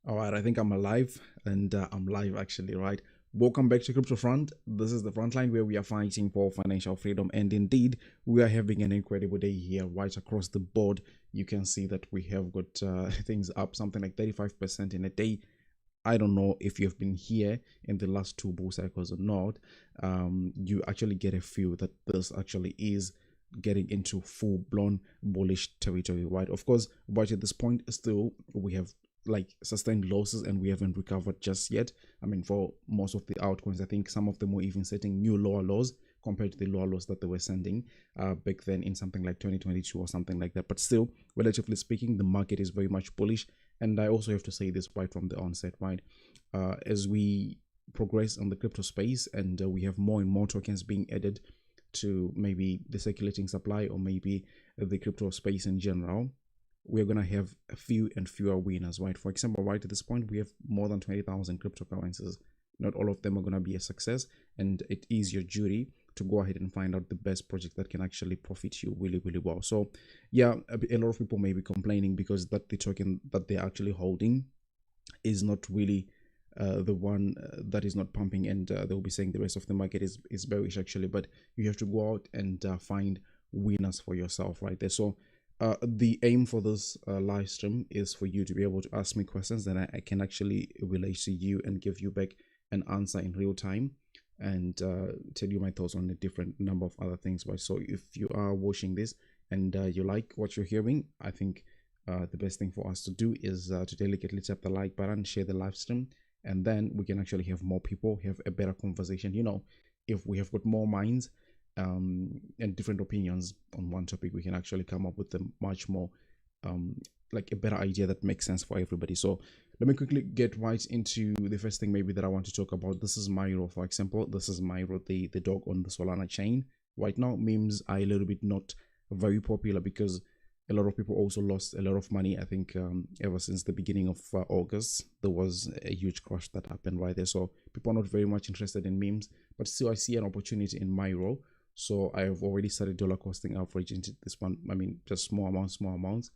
All right, I think I'm alive and I'm live actually, right? Welcome back to Crypto Front. This is the front line where we are fighting for financial freedom, and indeed, we are having an incredible day here, right across the board. You can see that we have got things up something like 35% in a day. I don't know if you've been here in the last two bull cycles or not. You actually get a feel that this actually is getting into full-blown bullish territory, right? Of course, but at this point, still we have like sustained losses and we haven't recovered just yet. I mean, for most of the altcoins, I think some of them were even setting new lower lows compared to the lower lows that they were sending back then in something like 2022 or something like that. But still, relatively speaking, the market is very much bullish. And I also have to say this right from the onset, right? As we progress on the crypto space and we have more and more tokens being added to maybe the circulating supply or maybe the crypto space in general, we're going to have a few and fewer winners, right? For example, right at this point, we have more than 20,000 cryptocurrencies. Not all of them are going to be a success, and it is your duty to go ahead and find out the best project that can actually profit you really, really well. So yeah, a lot of people may be complaining because that the token that they're actually holding is not really the one that is not pumping, and they'll be saying the rest of the market is bearish actually. But you have to go out and find winners for yourself right there. So the aim for this live stream is for you to be able to ask me questions that I can actually relate to you and give you back an answer in real time, and tell you my thoughts on a different number of other things, right? So if you are watching this and you like what you're hearing, I think the best thing for us to do is to delicately tap the like button, share the live stream, and then we can actually have more people have a better conversation. You know, if we have got more minds and different opinions on one topic, we can actually come up with a much more like a better idea that makes sense for everybody. So let me quickly get right into the first thing maybe that I want to talk about. This is Myro, for example. This is Myro, the dog on the Solana chain. Right now, memes are a little bit not very popular because a lot of people also lost a lot of money. I think ever since the beginning of August, there was a huge crash that happened right there. So people are not very much interested in memes, but still I see an opportunity in Myro. So I have already started dollar costing average into this one. I mean, just small amounts,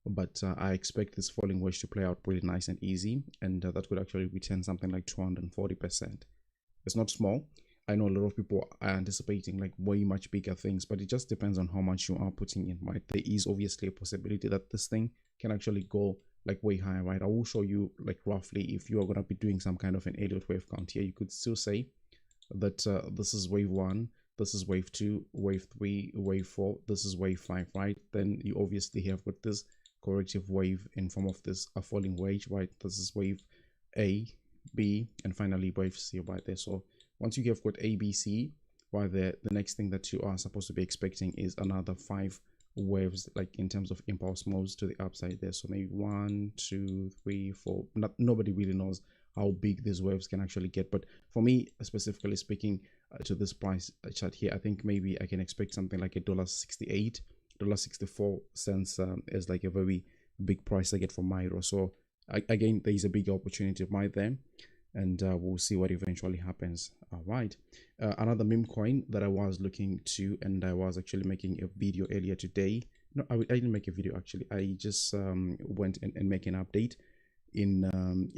but I expect this falling wedge to play out pretty nice and easy, and that could actually return something like 240%. It's not small. I know a lot of people are anticipating like way much bigger things, but it just depends on how much you are putting in, right? There is obviously a possibility that this thing can actually go like way higher, right? I will show you like roughly if you are going to be doing some kind of an Elliott wave count here, you could still say that this is wave 1, this is wave 2, wave 3, wave 4, this is wave 5, right? Then you obviously have got this corrective wave in form of this a falling wedge, right? This is wave A, B, and finally wave C right there. So once you have got A, B, C, right there, the next thing that you are supposed to be expecting is another 5 waves, like in terms of impulse moves to the upside there. So maybe 1, 2, 3, 4. Nobody really knows how big these waves can actually get, but for me specifically speaking, to this price chart here, I think maybe I can expect something like $1.68, $1.64 as like a very big price I get for Myro. So again, there is a big opportunity right there, and we'll see what eventually happens. All right, another meme coin that I was looking to, and I was actually making a video earlier today. No, I didn't make a video actually. I just went and make an update in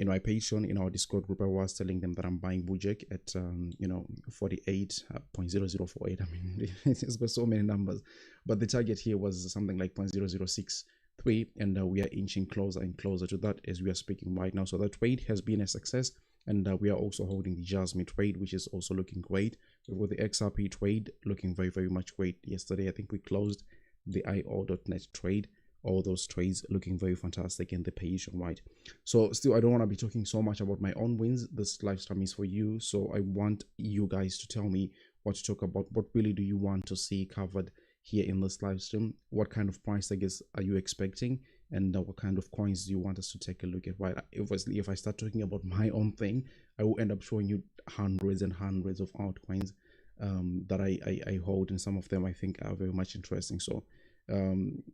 my Patreon, in our Discord group. I was telling them that I'm buying Bujek at 48.0048. I mean, it's got so many numbers, but the target here was something like 0.0063, and we are inching closer and closer to that as we are speaking right now. So that trade has been a success, and we are also holding the JASMY trade, which is also looking great. With the XRP trade looking very, very much great. Yesterday I think we closed the IO.net trade, all those trades looking very fantastic in the page, right? So still, I don't want to be talking so much about my own wins. This live stream is for you, so I want you guys to tell me what to talk about. What really do you want to see covered here in this live stream? What kind of price tags are you expecting, and what kind of coins do you want us to take a look at, right? Obviously, if I start talking about my own thing, I will end up showing you hundreds and hundreds of altcoins that I hold, and some of them I think are very much interesting. So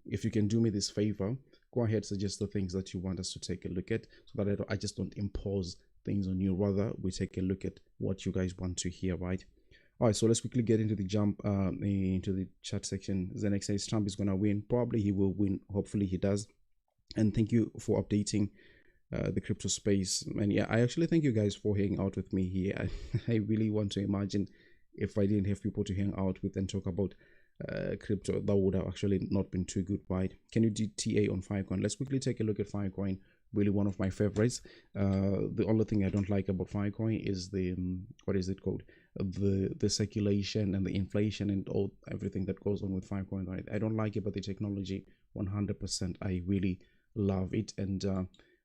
if you can do me this favor, go ahead, suggest the things that you want us to take a look at, so that I just don't impose things on you. Rather, we take a look at what you guys want to hear, right? All right, so let's quickly get into the into the chat section. Zenex says Trump is gonna win. Probably he will win. Hopefully he does. And thank you for updating the crypto space. And yeah, I actually thank you guys for hanging out with me here. I really want to imagine if I didn't have people to hang out with and talk about crypto, that would have actually not been too good, right? Can you do TA on Filecoin? Let's quickly take a look at Filecoin. Really one of my favorites. The only thing I don't like about Filecoin is the what is it called, the circulation and the inflation and everything that goes on with Filecoin, right? I don't like it, but the technology 100% I really love it. And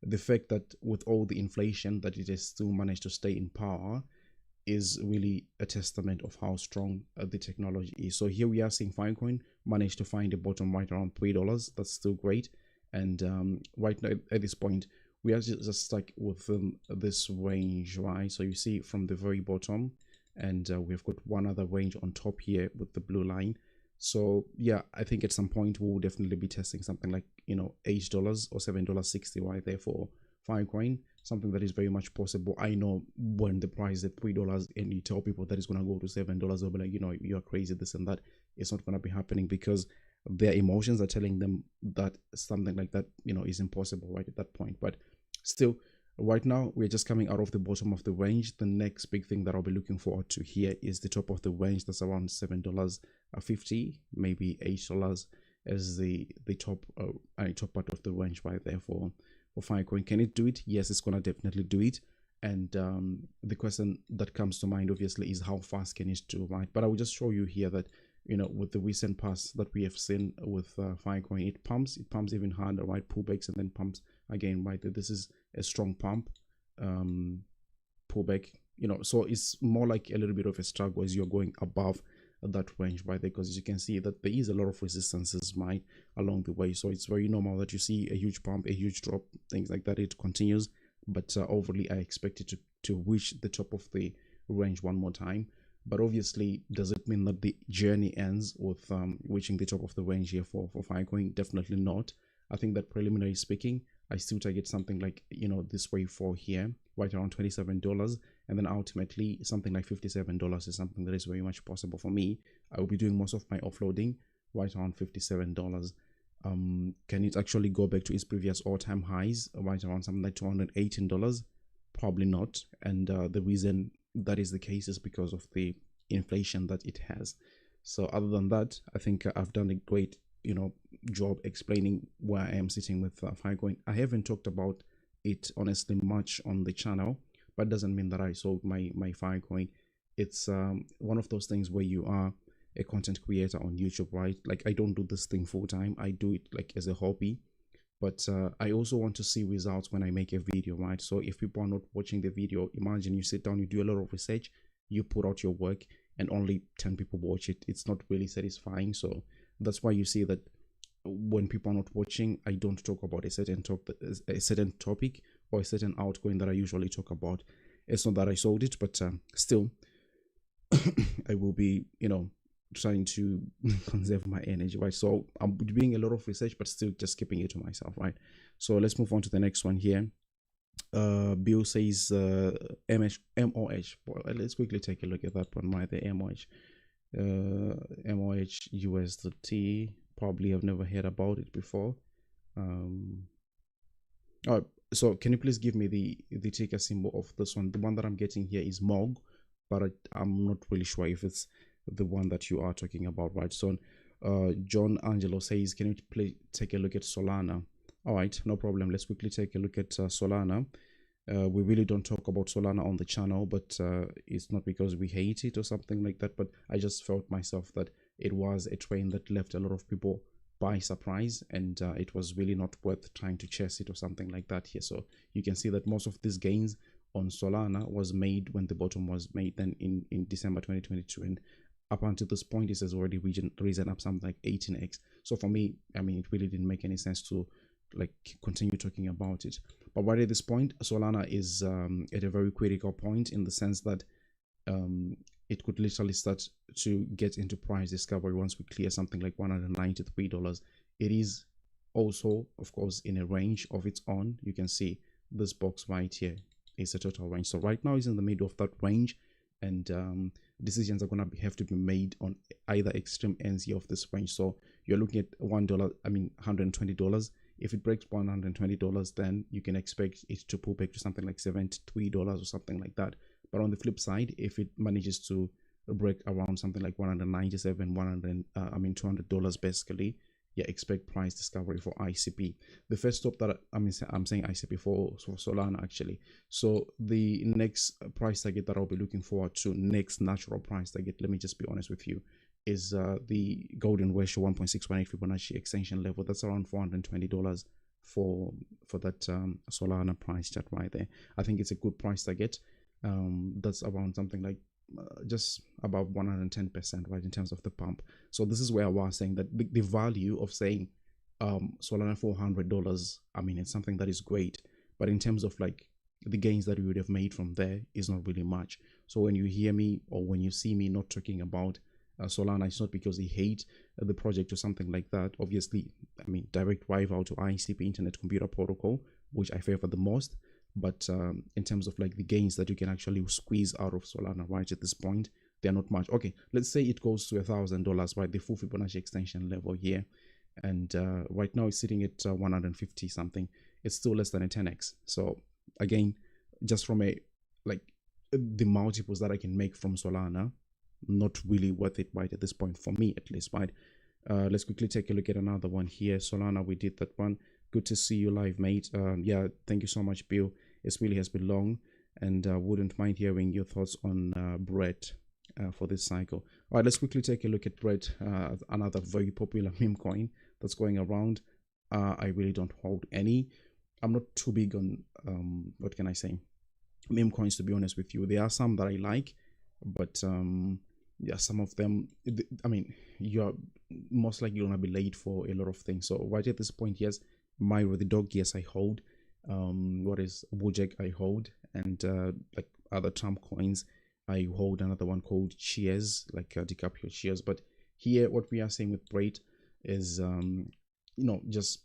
the fact that with all the inflation that it has still managed to stay in power is really a testament of how strong the technology is. So here we are seeing Filecoin managed to find a bottom right around $3. That's still great. And right now at this point we are just stuck within this range, right? So you see from the very bottom, and we've got one other range on top here with the blue line. So yeah, I think at some point we'll definitely be testing something like, you know, $8 or $7.60 right there for Filecoin, something that is very much possible. I know when the price is at $3 and you tell people that it's going to go to $7, they'll be like, you know, you're crazy, this and that. It's not going to be happening because their emotions are telling them that something like that, you know, is impossible right at that point. But still, right now we're just coming out of the bottom of the range. The next big thing that I'll be looking forward to here is the top of the range. That's around $7.50, maybe $8 as the top top part of the range right there for Filecoin. Can it do it? Yes, it's gonna definitely do it. And the question that comes to mind obviously is how fast can it do, right? But I will just show you here that, you know, with the recent pass that we have seen with Filecoin, it pumps even harder, right? Pullbacks and then pumps again, right? This is a strong pump, pullback, you know, so it's more like a little bit of a struggle as you're going above that range, right? Because as you can see that there is a lot of resistances, right, along the way. So it's very normal that you see a huge pump, a huge drop, things like that. It continues, but overly I expect it to reach the top of the range one more time. But obviously, does it mean that the journey ends with reaching the top of the range here for Filecoin? Definitely not. I think that preliminary speaking, I still target something like, you know, this way for here, right around $27, and then ultimately something like $57 is something that is very much possible for me. I will be doing most of my offloading right around $57. Can it actually go back to its previous all-time highs right around something like $218? Probably not. And the reason that is the case is because of the inflation that it has. So other than that, I think I've done a great, you know, job explaining where I am sitting with Filecoin. I haven't talked about it honestly much on the channel, but it doesn't mean that I sold my Filecoin. It's one of those things where you are a content creator on YouTube, right? Like, I don't do this thing full time. I do it like as a hobby, but I also want to see results when I make a video, right? So if people are not watching the video, imagine you sit down, you do a lot of research, you put out your work, and only 10 people watch it. It's not really satisfying. So that's why you see that when people are not watching, I don't talk about a certain topic or a certain altcoin that I usually talk about. It's not that I sold it, but still I will be, you know, trying to conserve my energy, right? So I'm doing a lot of research, but still just keeping it to myself, right? So let's move on to the next one here. Bill says MOH. Well, let's quickly take a look at that one, right? The MOH, MOH USDT. Probably have never heard about it before. Oh, so can you please give me the ticker symbol of this one? The one that I'm getting here is MOG, but I'm not really sure if it's the one that you are talking about, right? So John Angelo says, can you take a look at Solana? All right, no problem. Let's quickly take a look at Solana. We really don't talk about Solana on the channel, but it's not because we hate it or something like that, but I just felt myself that it was a train that left a lot of people by surprise, and it was really not worth trying to chase it or something like that here. So you can see that most of these gains on Solana was made when the bottom was made then in December 2022, and up until this point it has already risen up something like 18x. So for me, I mean, it really didn't make any sense to like continue talking about it. But right at this point, Solana is at a very critical point, in the sense that it could literally start to get into price discovery once we clear something like $193. It is also, of course, in a range of its own. You can see this box right here is a total range. So right now it's in the middle of that range, and decisions are going to have to be made on either extreme ends here of this range. So you're looking at $120. If it breaks $120, then you can expect it to pull back to something like $73 or something like that. But on the flip side, if it manages to break around something like 197, $200 basically, yeah, expect price discovery for ICP. The first stop that I'm saying ICP for Solana actually. So the next price target that I'll be looking forward to, next natural price target, let me just be honest with you, is the golden ratio 1.618 Fibonacci extension level. That's around $420 for that Solana price chart right there. I think it's a good price target. That's around something like just above 110%, right, in terms of the pump. So this is where I was saying that the value of saying Solana $400, I mean, it's something that is great, but in terms of like the gains that we would have made from there is not really much. So when you hear me or when you see me not talking about Solana, it's not because they hate the project or something like that. Obviously, I mean, direct rival to ICP, Internet Computer Protocol, which I favor the most. But in terms of like the gains that you can actually squeeze out of Solana right at this point, they're not much. Okay, let's say it goes to $1,000, right, the full Fibonacci extension level here, and right now it's sitting at 150 something. It's still less than a 10x. So again, just from a like the multiples that I can make from Solana, not really worth it right at this point for me, at least, right? Let's quickly take a look at another one here. Solana, we did that one. Good to see you live, mate. Yeah, thank you so much, Bill. It really has been long, and wouldn't mind hearing your thoughts on Bread for this cycle. All right, let's quickly take a look at Bread, another very popular meme coin that's going around. I really don't hold any. I'm not too big on what can I say, meme coins, to be honest with you. There are some that I like, but yeah, some of them, I mean, you're most likely gonna be late for a lot of things. So right at this point, yes, Myro the dog, yes, I hold. What is Wojek, I hold, and like other Trump coins, I hold another one called Cheers, like DiCaprio Cheers. But here, what we are saying with Braid is, just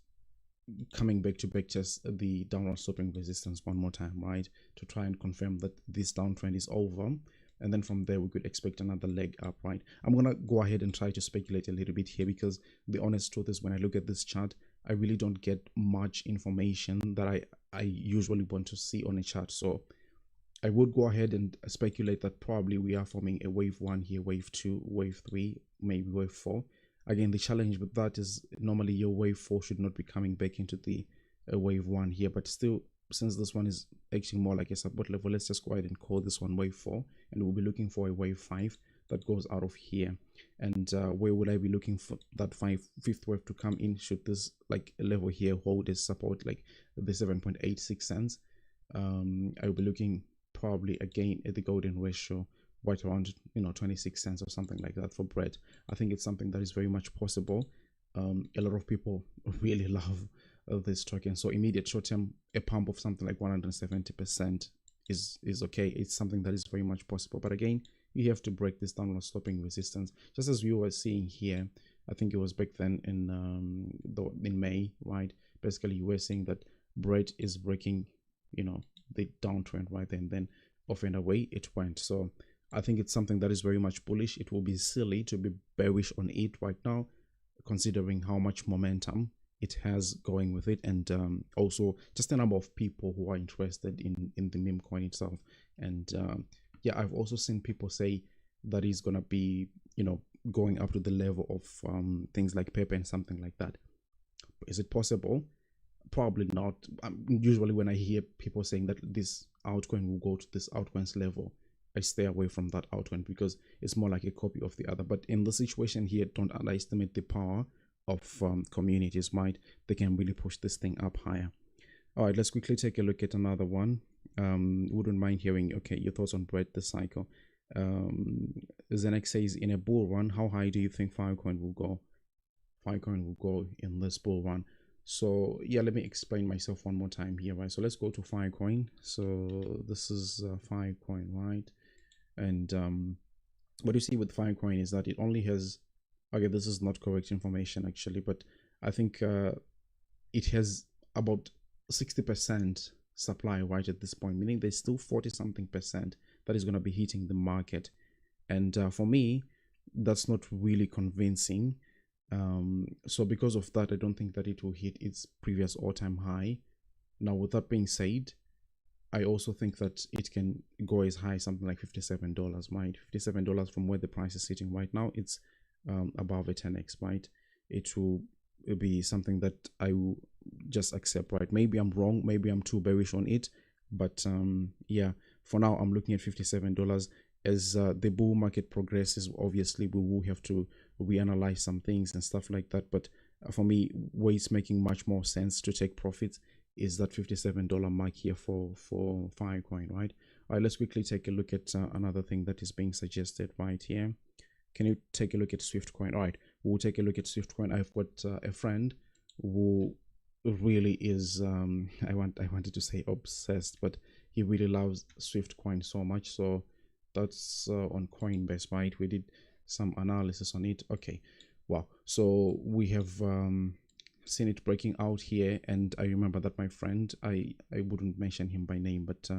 coming back to just the downward sloping resistance one more time, right, to try and confirm that this downtrend is over. And then from there, we could expect another leg up, right? I'm going to go ahead and try to speculate a little bit here, because the honest truth is when I look at this chart, I really don't get much information that I usually want to see on a chart. So I would go ahead and speculate that probably we are forming a wave 1 here, wave 2, wave 3, maybe wave 4. Again, the challenge with that is normally your wave 4 should not be coming back into the wave 1 here, but still, since this one is actually more like a support level, let's just go ahead and call this one wave 4, and we'll be looking for a wave 5 that goes out of here. And where will I be looking for that fifth wave to come in? Should this like level here hold as support, like the 7.86 cents? I will be looking probably again at the golden ratio right around 26 cents or something like that for Bread. I think it's something that is very much possible. A lot of people really love this token, so immediate short term, a pump of something like 170% is okay. It's something that is very much possible, but again, you have to break this downward sloping resistance, just as we were seeing here. I think it was back then in May, right? Basically, you were seeing that Bread is breaking the downtrend right there, and then off and away it went. So I think it's something that is very much bullish. It will be silly to be bearish on it right now, considering how much momentum it has going with it, and also just the number of people who are interested in the meme coin itself. And yeah, I've also seen people say that is gonna be going up to the level of things like Pepe and something like that. Is it possible? Probably not. Usually when I hear people saying that this altcoin will go to this altcoin's level, I stay away from that altcoin because it's more like a copy of the other. But in the situation here, don't underestimate the power of communities, right? They can really push this thing up higher. All right, let's quickly take a look at another one. Wouldn't mind hearing your thoughts on Bread this cycle. Zenex says, in a bull run, how high do you think Filecoin will go? Filecoin will go in this bull run. So yeah, let me explain myself one more time here, right? So let's go to Filecoin. So this is Filecoin, right? And what you see with Filecoin is that it only has, okay, this is not correct information actually, but I think it has about 60% supply right at this point, meaning there's still 40 something percent that is going to be hitting the market. And for me, that's not really convincing. So because of that, I don't think that it will hit its previous all-time high. Now, with that being said, I also think that it can go as high something like $57, right? $57 from where the price is sitting right now, it's above a 10x, right? It will be something that I will just accept, right? Maybe I'm wrong, maybe I'm too bearish on it, but yeah, for now I'm looking at $57. As the bull market progresses, obviously we will have to reanalyze some things and stuff like that, but for me, where it's making much more sense to take profits is that $57 mark here for Filecoin, right? All right, let's quickly take a look at another thing that is being suggested right here. Can you take a look at Swiftcoin? All right, we'll take a look at Swiftcoin. I've got a friend who really is I wanted to say obsessed, but he really loves Swiftcoin so much. So that's on Coinbase, right? We did some analysis on it. Okay, wow. So we have seen it breaking out here, and I remember that my friend, I wouldn't mention him by name, but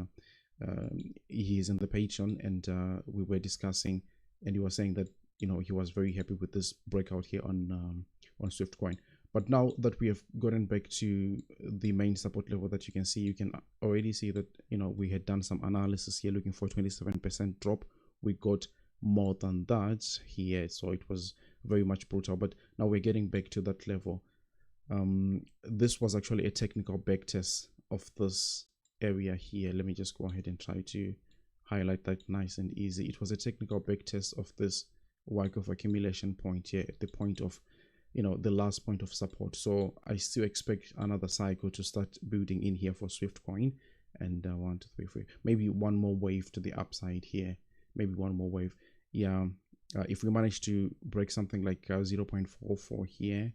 he is in the Patreon, and we were discussing, and he was saying that, you know, he was very happy with this breakout here on Swiftcoin. But now that we have gotten back to the main support level that you can see, you can already see that, you know, we had done some analysis here looking for 27% drop. We got more than that here, so it was very much brutal. But now we're getting back to that level. This was actually a technical backtest of this area here. Let me just go ahead and try to highlight that nice and easy. It was a technical backtest of this Wyckoff accumulation point here at the point of, you know, the last point of support. So I still expect another cycle to start building in here for Swiftcoin, and 1 2 3 4, maybe one more wave to the upside here, maybe one more wave. Yeah, if we manage to break something like 0.44 here,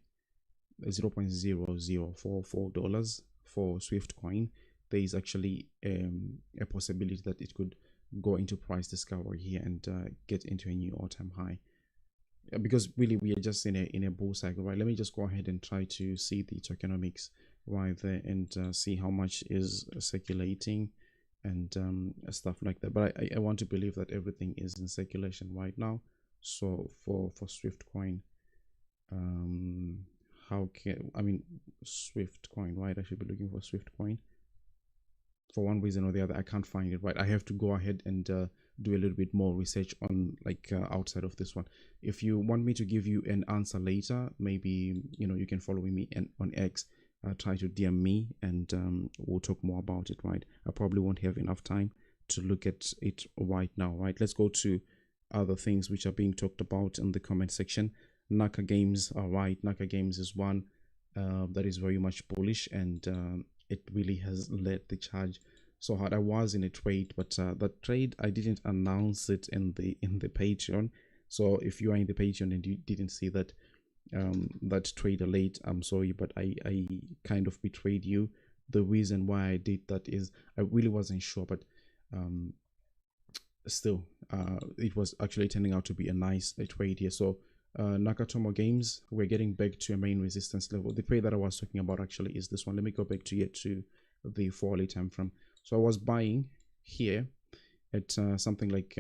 $0.0044 for Swiftcoin, there is actually a possibility that it could go into price discovery here and get into a new all-time high, because really we are just in a bull cycle, right? Let me just go ahead and try to see the tokenomics right there and see how much is circulating and stuff like that. But I want to believe that everything is in circulation right now. So for Swiftcoin, how can, I mean, Swiftcoin, right? I should be looking for Swiftcoin. For one reason or the other, I can't find it, right? I have to go ahead and do a little bit more research on, like, outside of this one. If you want me to give you an answer later, maybe, you know, you can follow me and on X, try to DM me, and we'll talk more about it, right? I probably won't have enough time to look at it right now, right? Let's go to other things which are being talked about in the comment section. Naka Games, all right, Naka Games is one that is very much bullish, and it really has led the charge so hard. I was in a trade, but that trade, I didn't announce it in the Patreon. So if you are in the Patreon and you didn't see that that trade late, I'm sorry, but I kind of betrayed you. The reason why I did that is I really wasn't sure, but still it was actually turning out to be a nice trade here. So Nakatomo Games, we're getting back to a main resistance level. The trade that I was talking about actually is this one. Let me go back to the 4-hourly time frame. So I was buying here at something like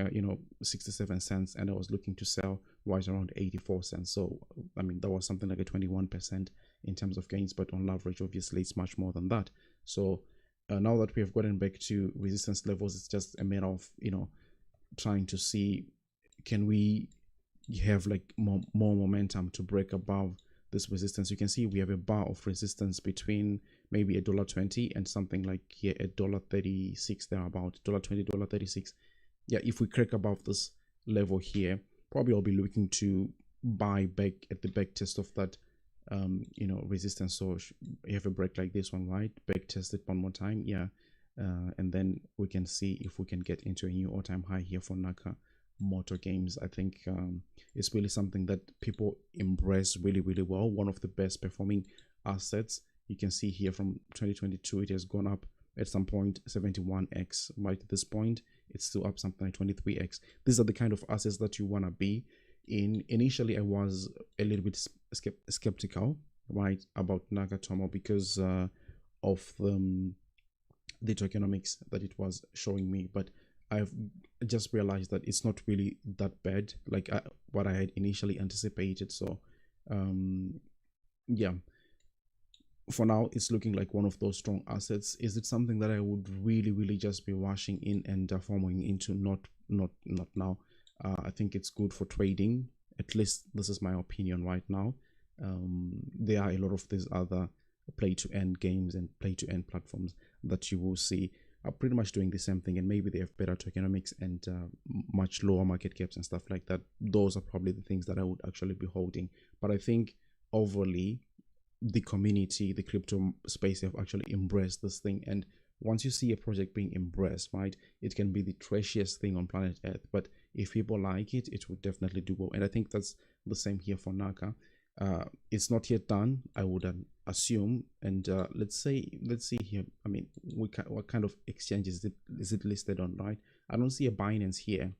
67 cents, and I was looking to sell right around 84 cents. So I mean, that was something like a 21% in terms of gains, but on average, obviously, it's much more than that. So now that we have gotten back to resistance levels, it's just a matter of, you know, trying to see, can we have like more momentum to break above this resistance. You can see we have a bar of resistance between maybe $1.20 and something like here $1.36 there, about $1.20, $1.36. Yeah, if we crack above this level here, probably I'll be looking to buy back at the back test of that resistance. So you have a break like this one, right? Back test it one more time, yeah, and then we can see if we can get into a new all-time high here for Naka Motor Games. I think it's really something that people embrace really, really well. One of the best performing assets. You can see here from 2022, it has gone up at some point 71x. Right at this point, it's still up something like 23x. These are the kind of assets that you want to be in. Initially, I was a little bit skeptical, right, about Nakatomo because of the tokenomics that it was showing me, but I've just realized that it's not really that bad like what I had initially anticipated. So Yeah, for now it's looking like one of those strong assets. Is it something that I would really just be rushing in and forming into? Not now. I think it's good for trading. At least this is my opinion right now. There are a lot of these other play to earn games and play to earn platforms that you will see are pretty much doing the same thing, and maybe they have better tokenomics and much lower market caps and stuff like that. Those are probably the things that I would actually be holding. But I think overly the community, the crypto space, have actually embraced this thing. And once you see a project being embraced, right, it can be the trashiest thing on planet Earth, but if people like it, it will definitely do well. And I think that's the same here for Naka. It's not yet done, I would assume. And let's see here. I mean, what kind of exchange is it listed on, right? I don't see a Binance here.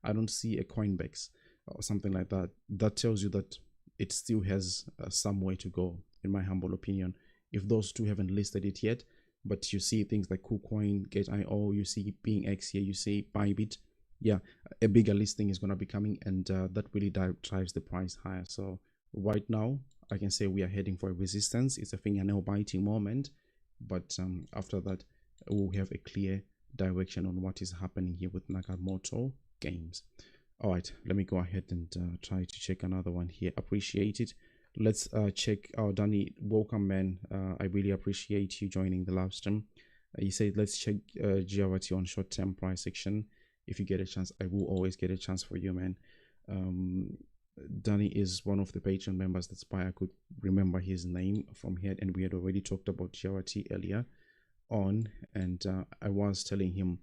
I don't see a Coinbase or something like that. That tells you that it still has some way to go, in my humble opinion. If those two haven't listed it yet, but you see things like KuCoin, Gate.io, you see BingX here, you see Bybit, yeah, a bigger listing is going to be coming, and that really drives the price higher. So right now, I can say we are heading for a resistance. It's a fingernail biting moment, but after that, we'll have a clear direction on what is happening here with Nakamoto Games. All right, let me go ahead and try to check another one here. Appreciate it. Let's check our Danny. Welcome, man. I really appreciate you joining the live stream. He said let's check GRT on short-term price action. If you get a chance, I will always get a chance for you, man. Danny is one of the Patreon members. That's why I could remember his name from here, and we had already talked about GRT earlier on, and I was telling him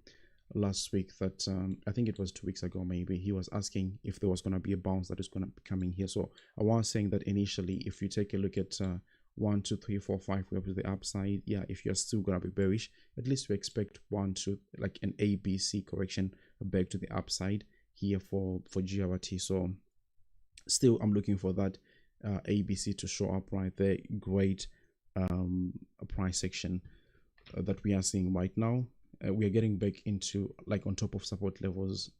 last week that I think it was 2 weeks ago, maybe, he was asking if there was going to be a bounce that is going to be coming here. So I was saying that initially, if you take a look at 1 2 3 4 5 we have to the upside, yeah, if you're still going to be bearish, at least we expect 1 2, like an ABC correction back to the upside here for GRT. So still I'm looking for that ABC to show up right there. Great price action that we are seeing right now. We are getting back into like on top of support levels.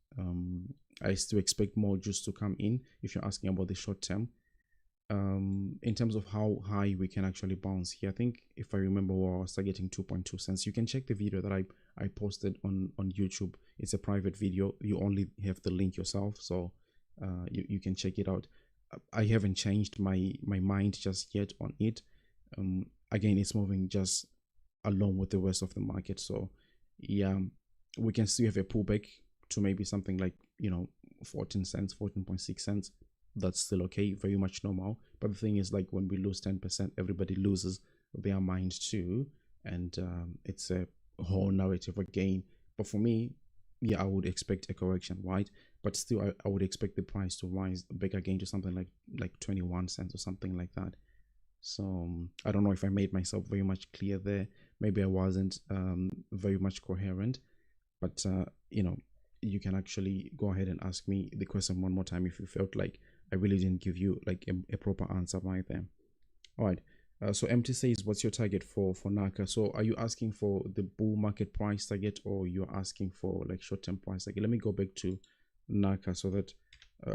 I still expect more juice to come in if you're asking about the short term. In terms of how high we can actually bounce here, I think if I remember well, I was targeting 2.2 cents. You can check the video that I posted on YouTube. It's a private video. You only have the link yourself, so you can check it out. I haven't changed my mind just yet on it. Again, it's moving just along with the rest of the market, so yeah, we can still have a pullback to maybe something like 14 cents, 14.6 cents. That's still okay, very much normal. But the thing is, like, when we lose 10%, everybody loses their mind too, and it's a whole narrative again. But for me, yeah, I would expect a correction, right? But still, I would expect the price to rise back again to something like 21 cents or something like that. So I don't know if I made myself very much clear there. Maybe I wasn't very much coherent, but you can actually go ahead and ask me the question one more time if you felt like I really didn't give you like a proper answer right there. All right. So MT says, what's your target for Naka? So are you asking for the bull market price target, or you're asking for like short-term price target? Let me go back to Naka so that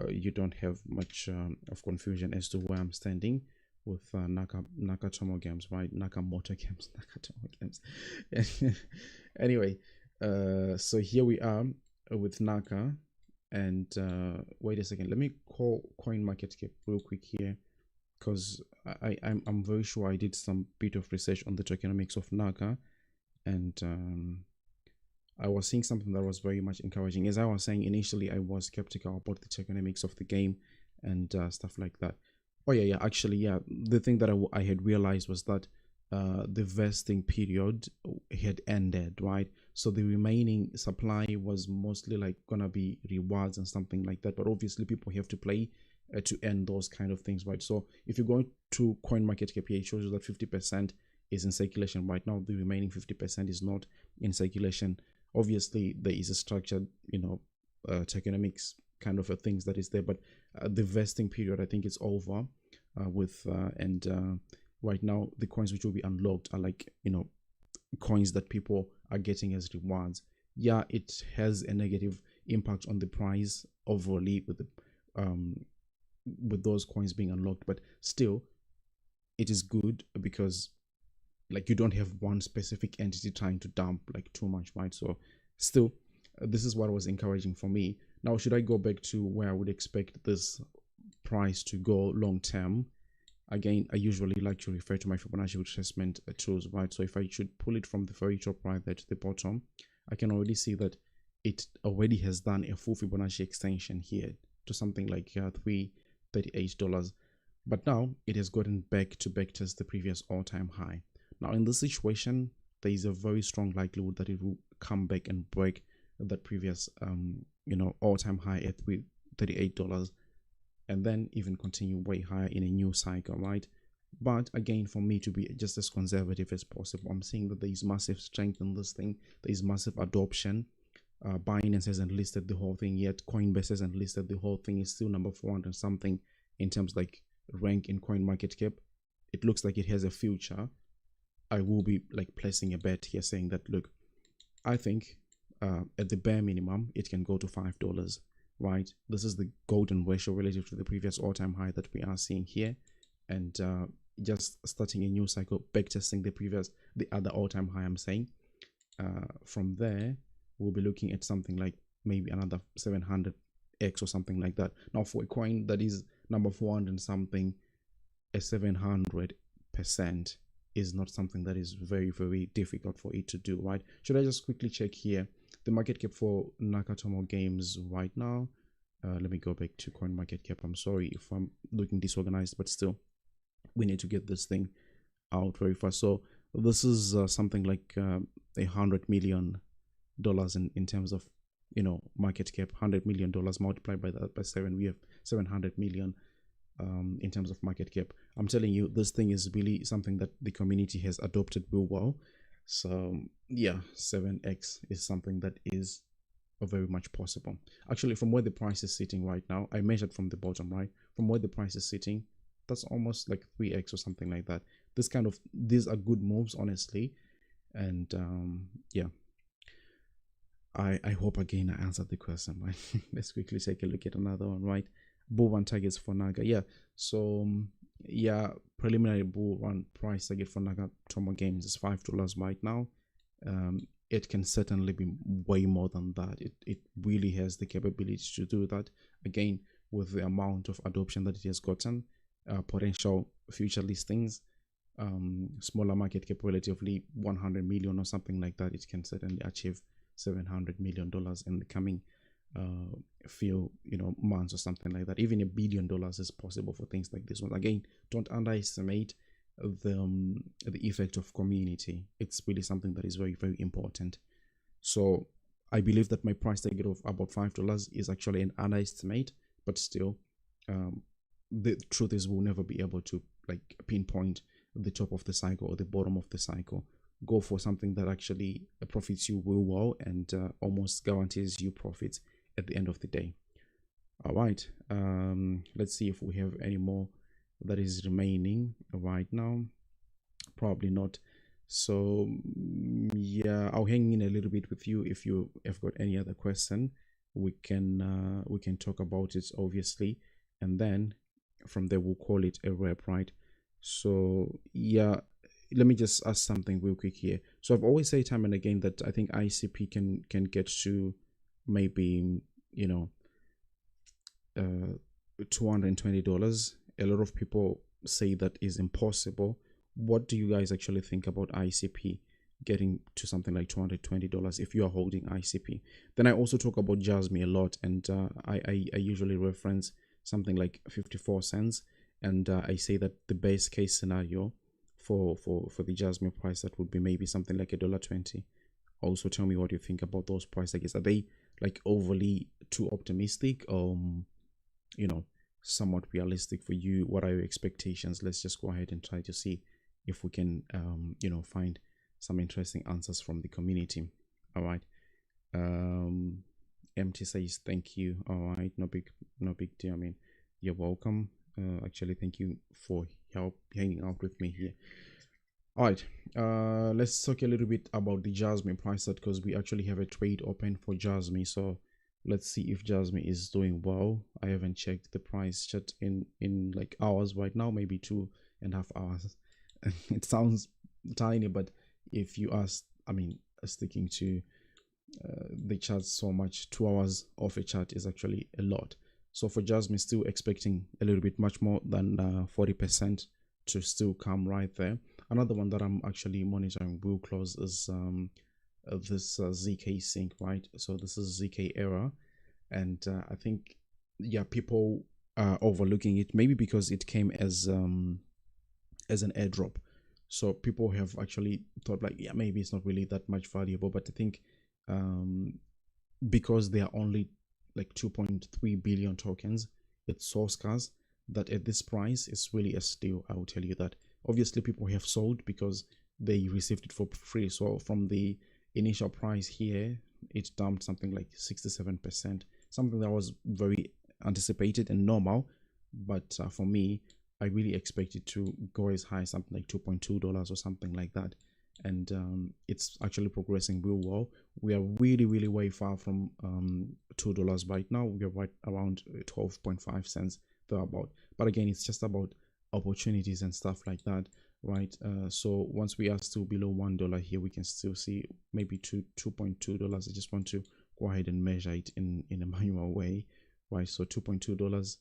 you don't have much of confusion as to where I'm standing with Nakatomo Games, right? Nakamoto Games, Nakatomo Games. Anyway, so here we are with Naka, and wait a second, let me call CoinMarketCap real quick here, because I'm very sure I did some bit of research on the tokenomics of Naka, and I was seeing something that was very much encouraging. As I was saying initially, I was skeptical about the tokenomics of the game and stuff like that. Oh yeah, actually, yeah, the thing that I had realized was that the vesting period had ended, right? So the remaining supply was mostly like gonna be rewards and something like that, but obviously people have to play to earn those kind of things, right? So if you're going to CoinMarketCap, it shows you that 50% is in circulation right now. The remaining 50% is not in circulation. Obviously there is a structured tokenomics kind of a things that is there, but the vesting period, I think, is over with right now the coins which will be unlocked are like coins that people are getting as rewards. Yeah, it has a negative impact on the price overall with the with those coins being unlocked, but still it is good because like you don't have one specific entity trying to dump like too much, right? So still this is what was encouraging for me. Now, should I go back to where I would expect this price to go long term? Again, I usually like to refer to my Fibonacci retracement tools, right? So if I should pull it from the very top right there to the bottom, I can already see that it already has done a full Fibonacci extension here to something like $338. But now it has gotten back to backtest the previous all-time high. Now in this situation, there is a very strong likelihood that it will come back and break that previous all-time high at $38, and then even continue way higher in a new cycle, right? But again, for me to be just as conservative as possible, I'm seeing that there is massive strength in this thing. There is massive adoption. Binance hasn't listed the whole thing yet. Coinbase hasn't listed the whole thing. It's still number 400 something in terms like rank in coin market cap. It looks like it has a future. I will be like placing a bet here saying that, look, I think at the bare minimum it can go to $5, right? This is the golden ratio relative to the previous all-time high that we are seeing here, and just starting a new cycle, backtesting the other all-time high. I'm saying from there we'll be looking at something like maybe another 700x or something like that. Now for a coin that is number 400 something, a 700% is not something that is very, very difficult for it to do, right? Should I just quickly check here the market cap for Nakatomo Games right now? Let me go back to coin market cap. I'm sorry if I'm looking disorganized, but still we need to get this thing out very fast. So this is something like $100 million in terms of market cap. $100 million multiplied by that by 7, we have 700 million in terms of market cap. I'm telling you, this thing is really something that the community has adopted real well. So yeah, 7x is something that is very much possible. Actually, from where the price is sitting right now, I measured from the bottom, right? From where the price is sitting, that's almost like 3x or something like that. These are good moves, honestly. And yeah, I hope again I answered the question, right? Let's quickly take a look at another one, right? Bull run targets for Naga. Yeah, so yeah, preliminary bull run price target for Nakatomo Games is $5 right now. It can certainly be way more than that. It really has the capability to do that, again, with the amount of adoption that it has gotten, potential future listings, smaller market cap, relatively 100 million or something like that. It can certainly achieve $700 million in the coming few months or something like that. Even $1 billion is possible for things like this one. Again, don't underestimate the effect of community. It's really something that is very, very important. So I believe that my price target of about $5 is actually an underestimate, but still the truth is we'll never be able to like pinpoint the top of the cycle or the bottom of the cycle. Go for something that actually profits you real well and almost guarantees you profits at the end of the day. All right, let's see if we have any more that is remaining right now. Probably not. So yeah, I'll hang in a little bit with you. If you have got any other question, we can talk about it, obviously, and then from there we'll call it a wrap, right? So yeah, let me just ask something real quick here. So I've always said time and again that I think ICP can get to maybe $220. A lot of people say that is impossible. What do you guys actually think about ICP getting to something like $220 if you are holding ICP? Then I also talk about JASMY a lot, and I usually reference something like 54 cents, and I say that the base case scenario for the JASMY price, that would be maybe something like $1.20. Also tell me what you think about those price targets. Are they like overly too optimistic, or somewhat realistic for you? What are your expectations? Let's just go ahead and try to see if we can find some interesting answers from the community. All right. MT says thank you. All right, no big deal. I mean, you're welcome. Actually, thank you for hanging out with me here. All right, let's talk a little bit about the JASMY price set, because we actually have a trade open for JASMY. So Let's see if JASMY is doing well. I haven't checked the price chart in like hours right now, maybe 2.5 hours. It sounds tiny, but if you are, I mean, sticking to the chart so much, 2 hours of a chart is actually a lot. So for JASMY, still expecting a little bit much more than 40% to still come right there. Another one that I'm actually monitoring real close is this ZK sync, right? So this is ZK error, and I think, yeah, people are overlooking it, maybe because it came as an airdrop. So people have actually thought like, yeah, maybe it's not really that much valuable. But I think because there are only like 2.3 billion tokens, it's so scarce that at this price it's really a steal. I will tell you that. Obviously people have sold because they received it for free. So from the initial price here, it dumped something like 67%, something that was very anticipated and normal. But for me, I really expected to go as high as something like $2.2 or something like that. And it's actually progressing real well. We are really way far from $2 right now. We are right around 12.5 cents thereabout. But again, it's just about opportunities and stuff like that, right? So once we are still below $1 here, we can still see maybe $2.2. I just want to go ahead and measure it in a manual way, right? So $2.2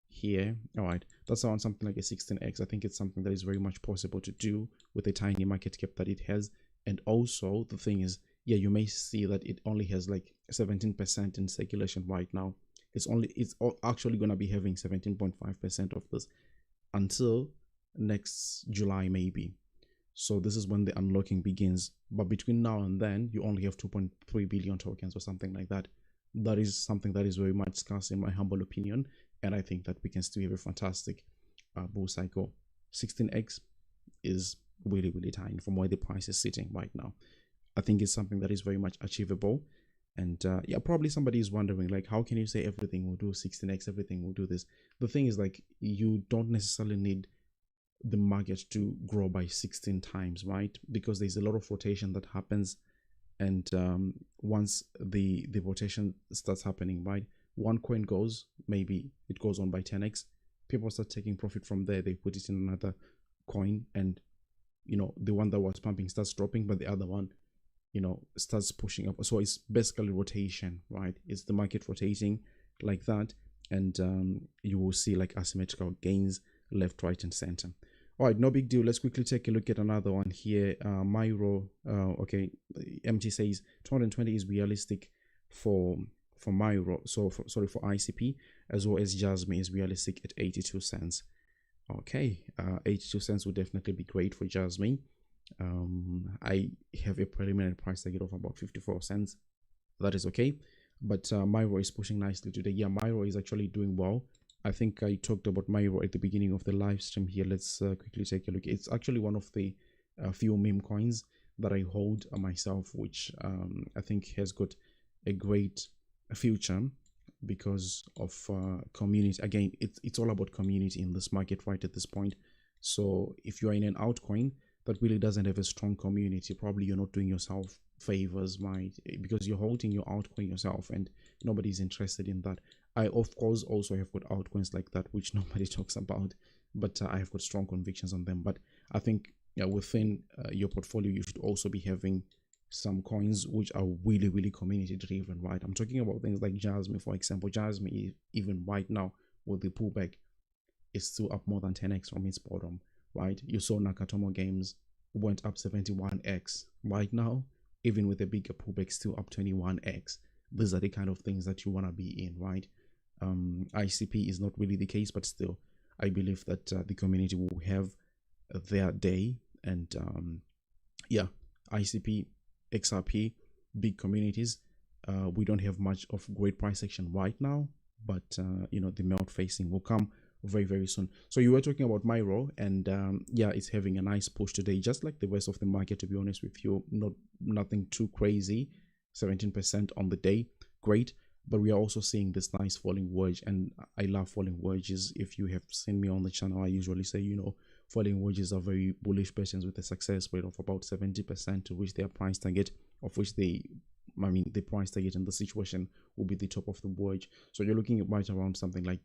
here. All right, that's around something like a 16x. I think it's something that is very much possible to do with a tiny market cap that it has. And also the thing is, yeah, you may see that it only has like 17% in circulation right now. It's actually going to be having 17.5% of this until next July maybe. So this is when the unlocking begins. But between now and then, you only have 2.3 billion tokens or something like that. That is something that is very much scarce in my humble opinion. And I think that we can still have a fantastic bull cycle. 16x is really tiny from where the price is sitting right now. I think it's something that is very much achievable. And yeah, probably somebody is wondering, like, how can you say everything will do 16x, everything will do this? The thing is, like, you don't necessarily need the market to grow by 16 times, right? Because there's a lot of rotation that happens. And once the rotation starts happening, right, one coin goes, maybe it goes on by 10x, people start taking profit from there, they put it in another coin, and you know, the one that was pumping starts dropping, but the other one, you know, starts pushing up. So it's basically rotation, right? It's the market rotating like that. And you will see like asymmetrical gains left, right, and center. All right, no big deal. Let's quickly take a look at another one here. Myro, okay, MT says 220 is realistic for Myro, so sorry, for ICP, as well as JASMY is realistic at 82 cents. Okay, 82 cents would definitely be great for JASMY. I have a preliminary price target of about 54 cents. That is okay, but Myro is pushing nicely today. Yeah, Myro is actually doing well. I think I talked about Myro at the beginning of the live stream here. Let's quickly take a look. It's actually one of the few meme coins that I hold myself, which I think has got a great future because of community. Again, it's all about community in this market right at this point. So if you are in an altcoin that really doesn't have a strong community, probably you're not doing yourself favors, right? Because you're holding your altcoin yourself and nobody's interested in that. I of course also have got altcoins like that which nobody talks about, but I have got strong convictions on them. But I think within your portfolio you should also be having some coins which are really community driven, right? I'm talking about things like JASMY, for example. JASMY, even right now with the pullback, is still up more than 10x from its bottom, right? You saw Nakatomo Games went up 71x. Right now, even with a bigger pullback, still up 21x. These are the kind of things that you want to be in, right? ICP is not really the case, but still, I believe that the community will have their day. And yeah, ICP, XRP, big communities. We don't have much of great price action right now, but you know, the melt facing will come very soon. So you were talking about Myro, and yeah, it's having a nice push today, just like the rest of the market, to be honest with you. Nothing too crazy. 17% on the day, great. But we are also seeing this nice falling wedge, and I love falling wedges. If you have seen me on the channel, I usually say, you know, falling wedges are very bullish patterns with a success rate of about 70% to reach their price target, of which they I mean, the price target in the situation will be the top of the wedge. So you're looking at right around something like,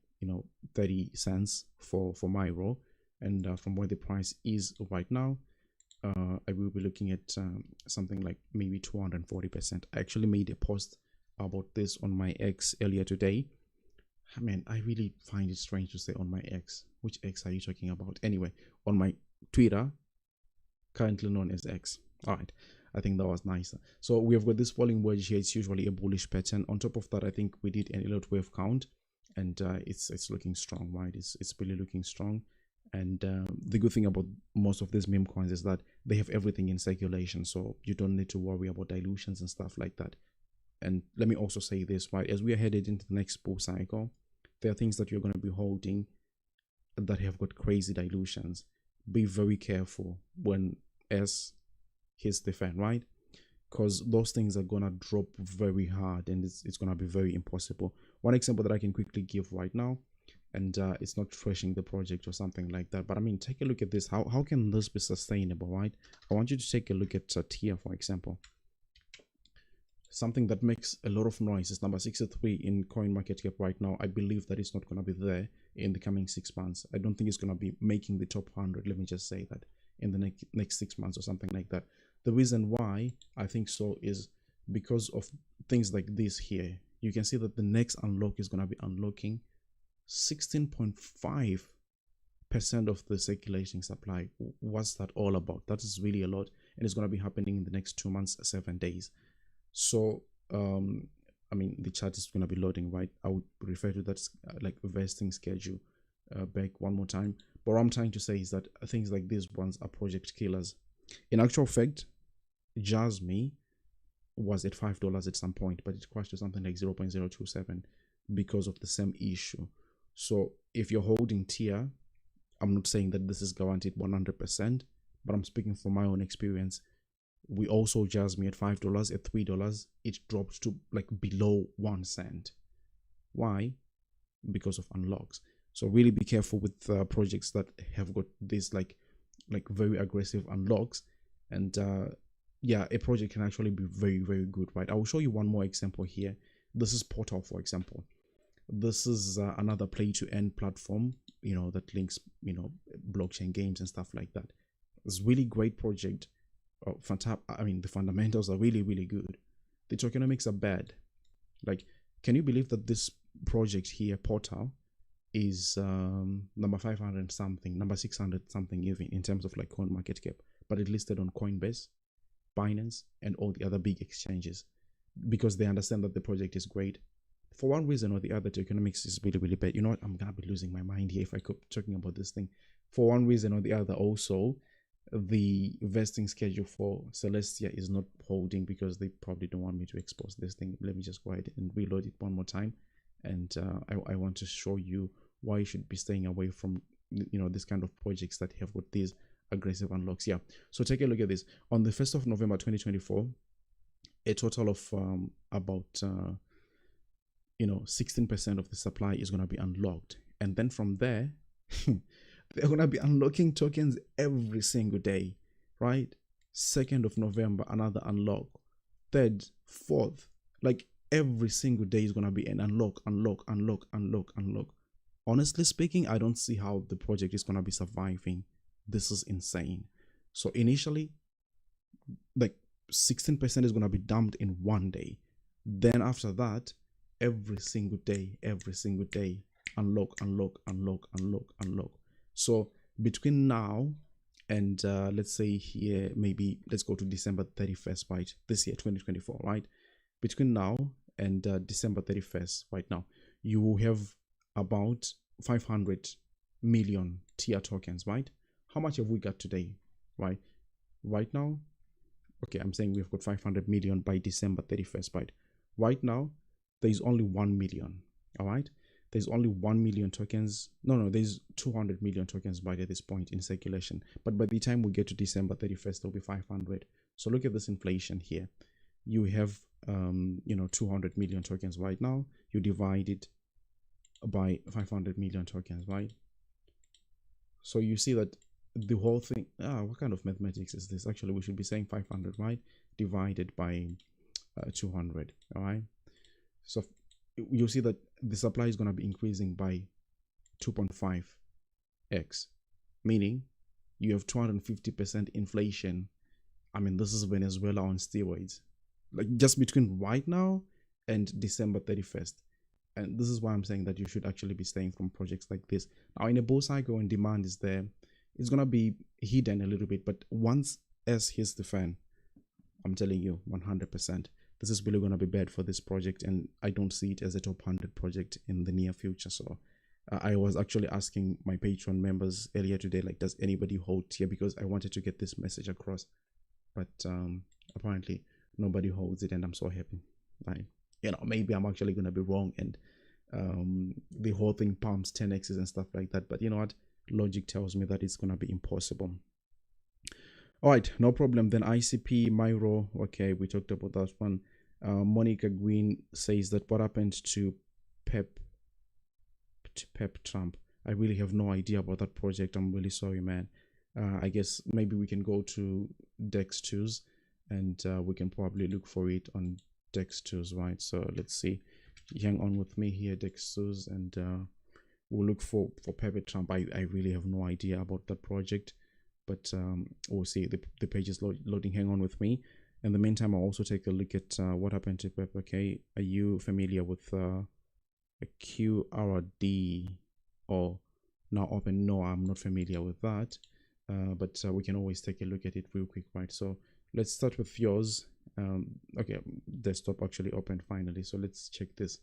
30 cents for my row. And from where the price is right now, I will be looking at something like maybe 240%. I actually made a post about this on my X earlier today. Man, I really find it strange to say on my X. Which X are you talking about? Anyway, on my Twitter, currently known as X. All right, I think that was nicer. So we have got this falling wedge here. It's usually a bullish pattern. On top of that, I think we did an elliott wave count, and it's looking strong, right? It's really looking strong. And the good thing about most of these meme coins is that they have everything in circulation, so you don't need to worry about dilutions and stuff like that. And let me also say this, right? As we are headed into the next bull cycle, there are things that you're going to be holding that have got crazy dilutions. Be very careful when S hits the fan, right? Because those things are going to drop very hard, and it's going to be very impossible. One example that I can quickly give right now, and it's not trashing the project or something like that, but I mean, take a look at this. How can this be sustainable, right? I want you to take a look at TIA, for example. Something that makes a lot of noise is number 63 in coin market cap right now. I believe that it's not going to be there in the coming 6 months. I don't think it's going to be making the top 100. Let me just say that in the next 6 months or something like that. The reason why I think so is because of things like this here. You can see that the next unlock is going to be unlocking 16.5% of the circulating supply. What's that all about? That is really a lot, and it's going to be happening in the next 2 months, 7 days. So I mean, the chart is going to be loading, right? I would refer to that like vesting schedule back one more time. But what I'm trying to say is that things like these ones are project killers. In actual fact, JASMY was at $5 at some point, but it crashed to something like 0.027 because of the same issue. So if you're holding TIA, I'm not saying that this is guaranteed 100%, but I'm speaking from my own experience. We also JASMY at $5, at $3, it dropped to like below 1 cent. Why? Because of unlocks. So really be careful with projects that have got this like very aggressive unlocks. And yeah, a project can actually be very, very good, right? I will show you one more example here. This is Portal, for example. This is another play to earn platform, that links, blockchain games and stuff like that. It's really great project. I mean, the fundamentals are really, really good. The tokenomics are bad. Like, can you believe that this project here, Portal, is number 500 something, number 600 something even in terms of like coin market cap, but it listed on Coinbase, Binance, and all the other big exchanges because they understand that the project is great. For one reason or the other, the economics is really, really bad. You know what? I'm gonna be losing my mind here if I keep talking about this thing. For one reason or the other, also, the vesting schedule for Celestia is not holding because they probably don't want me to expose this thing. Let me just go ahead and reload it one more time. And I want to show you why you should be staying away from this kind of projects that have got these aggressive unlocks. Yeah, so take a look at this. On the 1st of November 2024, a total of about 16% of the supply is going to be unlocked, and then from there they're going to be unlocking tokens every single day, right? 2nd of November, another unlock. 3rd, 4th, like every single day is going to be an unlock. Honestly speaking, I don't see how the project is going to be surviving. This is insane. So initially, like 16% is going to be dumped in one day. Then after that, every single day, unlock. So between now and let's say here, maybe let's go to December 31st, right? This year, 2024, right? Between now and December 31st, right now, you will have about 500 million TIA tokens, right? How much have we got today, right? Right now, okay, I'm saying we've got 500 million by December 31st, right? Right now, there's only 1 million, all right? There's only 1 million tokens. No, there's 200 million tokens by this point in circulation. But by the time we get to December 31st, there'll be 500. So look at this inflation here. You have, 200 million tokens right now. You divide it by 500 million tokens, right? So you see that the whole thing, what kind of mathematics is this? Actually, we should be saying 500, right? Divided by 200. All right, so you'll see that the supply is going to be increasing by 2.5x, meaning you have 250% inflation. I mean, this is Venezuela on steroids, like just between right now and December 31st. And this is why I'm saying that you should actually be staying from projects like this. Now, in a bull cycle, when demand is there, it's going to be hidden a little bit. But once S hits the fan, I'm telling you 100%, this is really going to be bad for this project. And I don't see it as a top 100 project in the near future. So I was actually asking my Patreon members earlier today, like, does anybody hold here? Because I wanted to get this message across. But apparently nobody holds it, and I'm so happy. Right? You know, maybe I'm actually going to be wrong, and the whole thing pumps 10x's and stuff like that. But you know what? Logic tells me that it's going to be impossible. All right, no problem. Then ICP, Myro. Okay, we talked about that one. Monica Green says that what happened to Pep Trump? I really have no idea about that project. I'm really sorry, man. I guess maybe we can go to Dex2s and we can probably look for it on Dex2s, right? So let's see. Hang on with me here, Dex2s, and we'll look for Pepe Trump. I really have no idea about that project, but we'll see. The page is loading. Hang on with me. In the meantime, I'll also take a look at what happened to Pepe. Okay, are you familiar with a QRD or now open? No, I'm not familiar with that. But we can always take a look at it real quick, right? So let's start with yours. Okay, desktop actually opened finally. So let's check this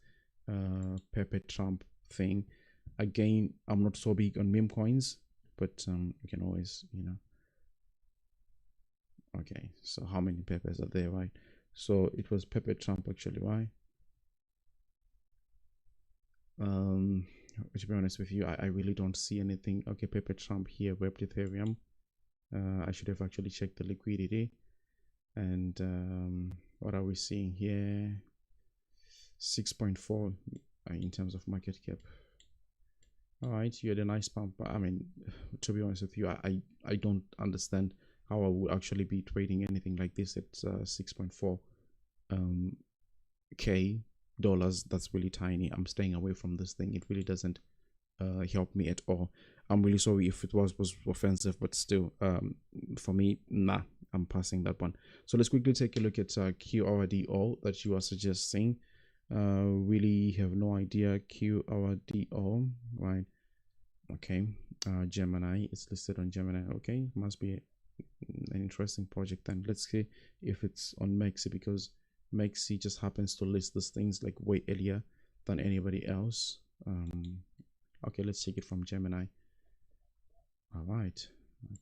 Pepe Trump thing. Again, I'm not so big on meme coins, but we can always, you know. Okay, so how many Pepes are there, right? So it was Pepe Trump actually, right? To be honest with you, I really don't see anything. Okay, Pepe Trump here, Web Ethereum. I should have actually checked the liquidity. And what are we seeing here? 6.4 in terms of market cap. All right, you had a nice pump. I mean, to be honest with you, I don't understand how I would actually be trading anything like this at 6.4 K dollars. That's really tiny. I'm staying away from this thing. It really doesn't help me at all. I'm really sorry if it was offensive, but still, for me, nah, I'm passing that one. So let's quickly take a look at QRDO that you are suggesting. Really have no idea. QRDO, right? Okay, Gemini, it's listed on Gemini. Okay, must be an interesting project then. Let's see if it's on Mexi, because Mexi just happens to list these things like way earlier than anybody else. Okay, let's check it from Gemini. All right,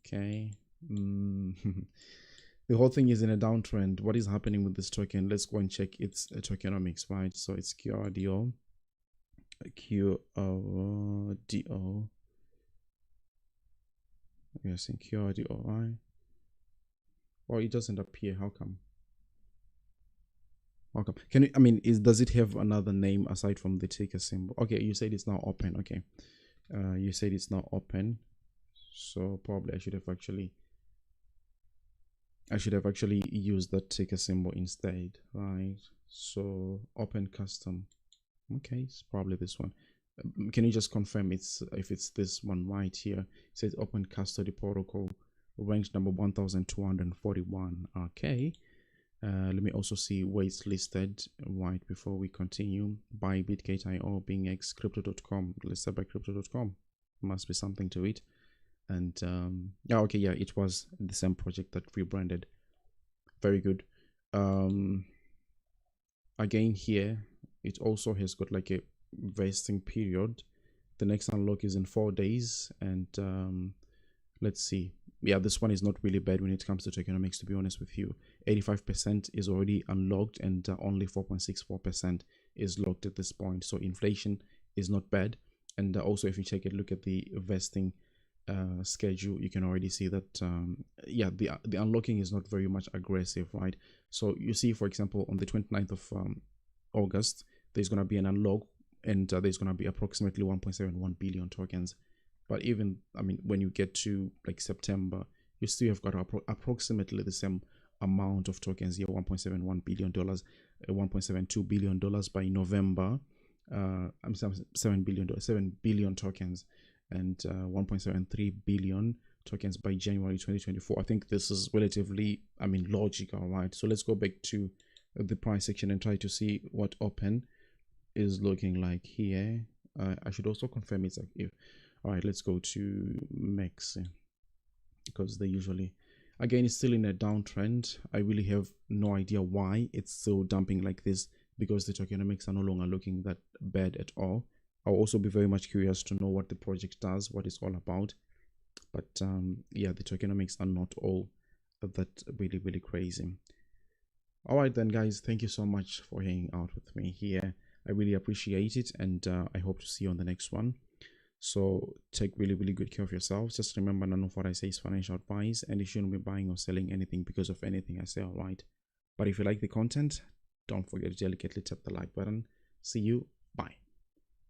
okay. The whole thing is in a downtrend. What is happening with this token? Let's go and check its tokenomics, right? So it's QRDO. Yes, in QRDO, right? Or it doesn't appear. How come? How come? Can you, I mean, does it have another name aside from the ticker symbol? Okay, you said it's now open. Okay, you said it's now open, so probably I should have actually used that ticker symbol instead, right? So open custom. Okay, it's probably this one. Can you just confirm if it's this one right here? It says open custody protocol, range number 1241. Okay. Let me also see where it's listed right before we continue. By Bitgate.io, BingX, Crypto.com. Listed by Crypto.com. Must be something to it. And yeah, okay, yeah, it was the same project that rebranded. Very good. Again here, it also has got like a vesting period. The next unlock is in 4 days, and let's see. Yeah, this one is not really bad when it comes to tokenomics, to be honest with you. 85% is already unlocked, and only 4.64% is locked at this point. So inflation is not bad. And also, if you take a look at the vesting schedule, you can already see that yeah, the unlocking is not very much aggressive, right? So you see, for example, on the 29th of August, there's going to be an unlock, and there's going to be approximately 1.71 billion tokens. But even, I mean, when you get to like September, you still have got approximately the same amount of tokens here, $1.71 billion, $1.72 billion by November. I'm sorry, $7 billion tokens, and 1.73 billion tokens by January 2024. I think this is relatively, logical, right? So let's go back to the price section and try to see what open is looking like here. I should also confirm it's active. All right, let's go to MEX, because they usually, again, it's still in a downtrend. I really have no idea why it's still dumping like this, because the tokenomics are no longer looking that bad at all. I'll also be very much curious to know what the project does, what it's all about. But yeah, the tokenomics are not all that really crazy. All right then, guys, thank you so much for hanging out with me here. I really appreciate it, and I hope to see you on the next one. So take really good care of yourselves. Just remember, none of what I say is financial advice, and you shouldn't be buying or selling anything because of anything I say, all right? But if you like the content, don't forget to delicately tap the like button. See you